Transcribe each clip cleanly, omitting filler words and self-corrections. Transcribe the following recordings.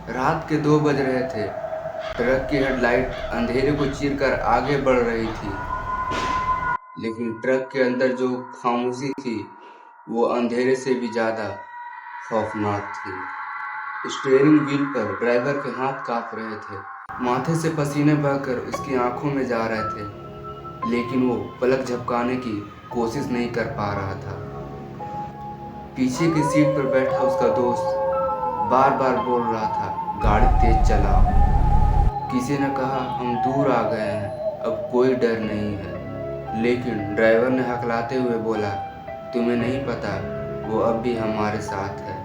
रात के 2 बज रहे थे। ट्रक की हेडलाइट अंधेरे को चीरकर आगे बढ़ रही थी, लेकिन ट्रक के अंदर जो खामोशी थी वो अंधेरे से भी ज्यादा खौफनाक थी। स्टीयरिंग व्हील पर ड्राइवर के हाथ कांप रहे थे, माथे से पसीने बहकर उसकी आंखों में जा रहे थे, लेकिन वो पलक झपकाने की कोशिश नहीं कर पा रहा था। पीछे की सीट पर बैठा उसका दोस्त बार बार बोल रहा था, गाड़ी तेज चलाओ। किसी ने कहा, हम दूर आ गए हैं, अब कोई डर नहीं है। लेकिन ड्राइवर ने हकलाते हुए बोला, तुम्हें नहीं पता, वो अब भी हमारे साथ है।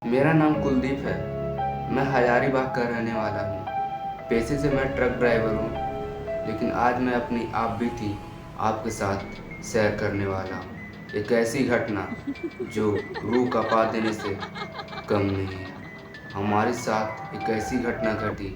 मेरा नाम कुलदीप है। मैं हजारीबाग का रहने वाला हूँ। पेशे से मैं ट्रक ड्राइवर हूँ, लेकिन आज मैं अपनी आप बीती आपके साथ शेयर करने वाला हूँ। एक ऐसी घटना जो रूह कांपा देने से कम नहीं है। हमारे साथ एक ऐसी घटना घटी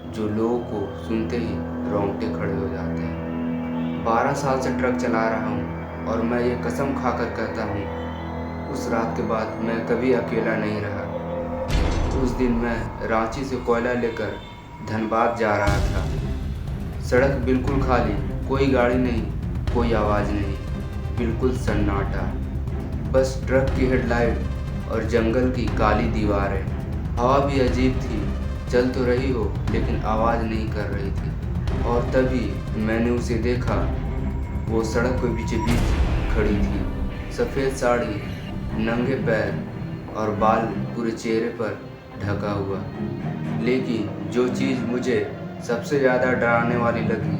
जो लोगों को सुनते ही रोंगटे खड़े हो जाते हैं। 12 साल से ट्रक चला रहा हूँ और मैं ये कसम खाकर कहता हूँ, उस रात के बाद मैं कभी अकेला नहीं रहा। उस दिन मैं रांची से कोयला लेकर धनबाद जा रहा था। सड़क बिल्कुल खाली, कोई गाड़ी नहीं, कोई आवाज़ नहीं, बिल्कुल सन्नाटा। बस ट्रक की हेडलाइट और जंगल की काली दीवारें। हवा भी अजीब थी, चल तो रही हो लेकिन आवाज़ नहीं कर रही थी। और तभी मैंने उसे देखा। वो सड़क के बीचों बीच खड़ी थी, सफ़ेद साड़ी, नंगे पैर और बाल पूरे चेहरे पर ढका हुआ। लेकिन जो चीज़ मुझे सबसे ज़्यादा डराने वाली लगी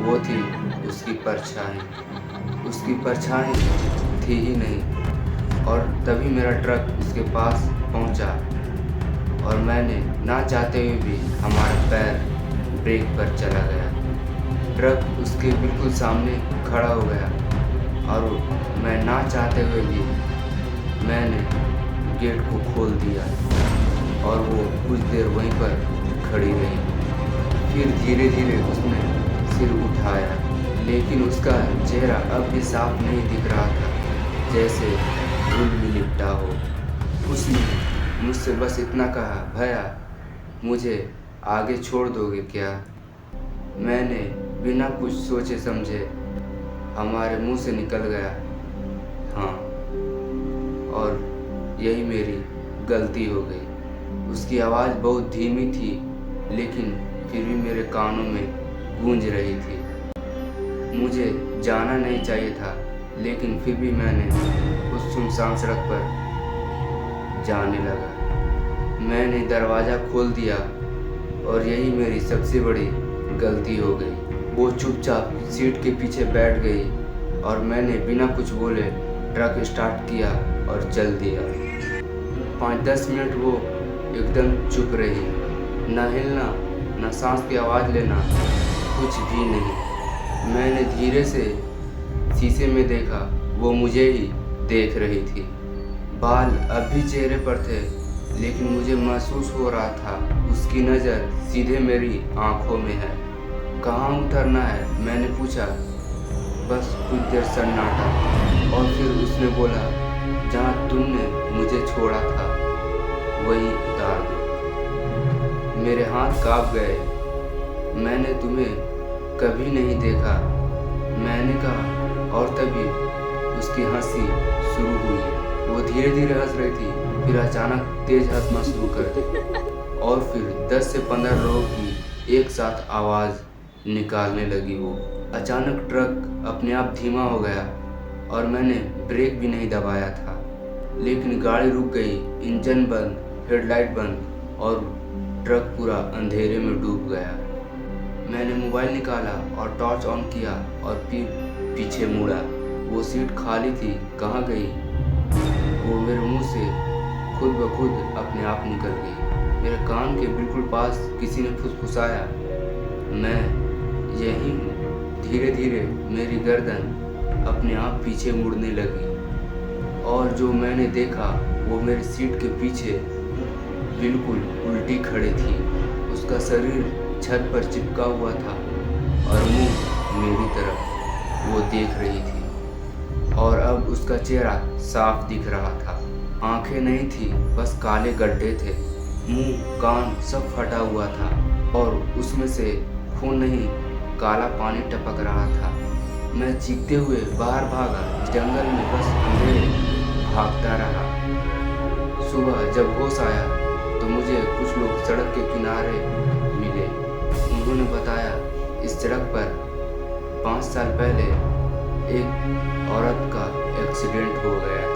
वो थी उसकी परछाई। उसकी परछाई थी ही नहीं। और तभी मेरा ट्रक उसके पास पहुंचा और मैंने ना चाहते हुए भी हमारा पैर ब्रेक पर चला गया। ट्रक उसके बिल्कुल सामने खड़ा हो गया और मैं ना चाहते हुए भी मैंने गेट को खोल दिया और वो कुछ देर वहीं पर खड़ी रही। फिर धीरे धीरे उसने सिर उठाया, लेकिन उसका चेहरा अब भी साफ नहीं दिख रहा था, जैसे धूल में लिपटा हो। उसने मुझसे बस इतना कहा, भैया मुझे आगे छोड़ दोगे क्या? मैंने बिना कुछ सोचे समझे हमारे मुंह से निकल गया, हाँ। और यही मेरी गलती हो गई। उसकी आवाज़ बहुत धीमी थी, लेकिन फिर भी मेरे कानों में गूंज रही थी। मुझे जाना नहीं चाहिए था, लेकिन फिर भी मैंने उस सुनसान सड़क पर जाने लगा। मैंने दरवाज़ा खोल दिया और यही मेरी सबसे बड़ी गलती हो गई। वो चुपचाप सीट के पीछे बैठ गई और मैंने बिना कुछ बोले ट्रक स्टार्ट किया और चल दिया। 5-10 मिनट वो एकदम चुप रही, न हिलना, न सांस की आवाज़ लेना, कुछ भी नहीं। मैंने धीरे से शीशे में देखा, वो मुझे ही देख रही थी। बाल अब भी चेहरे पर थे, लेकिन मुझे महसूस हो रहा था उसकी नज़र सीधे मेरी आंखों में है। कहाँ उतरना है? मैंने पूछा। बस कुछ देर सन्नाटा और फिर उसने बोला, जहाँ तुमने मुझे छोड़ा था वही उतार दो। मेरे हाथ कांप गए। मैंने तुम्हें कभी नहीं देखा, मैंने कहा, और तभी उसकी हंसी शुरू हुई। वो धीरे धीरे हंस रही थी, फिर अचानक तेज हंसना शुरू कर दी और फिर 10 से 15 लोगों की एक साथ आवाज़ निकालने लगी। वो अचानक ट्रक अपने आप धीमा हो गया और मैंने ब्रेक भी नहीं दबाया था, लेकिन गाड़ी रुक गई। इंजन बंद, हेडलाइट बंद और ट्रक पूरा अंधेरे में डूब गया। मैंने मोबाइल निकाला और टॉर्च ऑन किया और फिर पीछे मुड़ा। वो सीट खाली थी, कहाँ गई? वो मेरे मुंह से खुद ब खुद अपने आप निकल गई। मेरे कान के बिल्कुल पास किसी ने फुसफुसाया, मैं यहीं हूँ। धीरे धीरे मेरी गर्दन अपने आप पीछे मुड़ने लगी और जो मैंने देखा वो मेरी सीट के पीछे बिल्कुल उल्टी खड़ी थी। उसका शरीर छत पर चिपका हुआ था और मुंह मेरी तरफ वो देख रही थी और अब उसका चेहरा साफ दिख रहा था। आंखें नहीं थी, बस काले गड्ढे थे। मुंह कान सब फटा हुआ था और उसमें से खून नहीं, काला पानी टपक रहा था। मैं चीखते हुए बाहर भागा। जंगल में बस अंधेरे भागता रहा। सुबह जब होश आया तो मुझे कुछ लोग सड़क के किनारे मिले। उन्होंने बताया इस सड़क पर 5 साल पहले एक औरत का एक्सीडेंट हो गया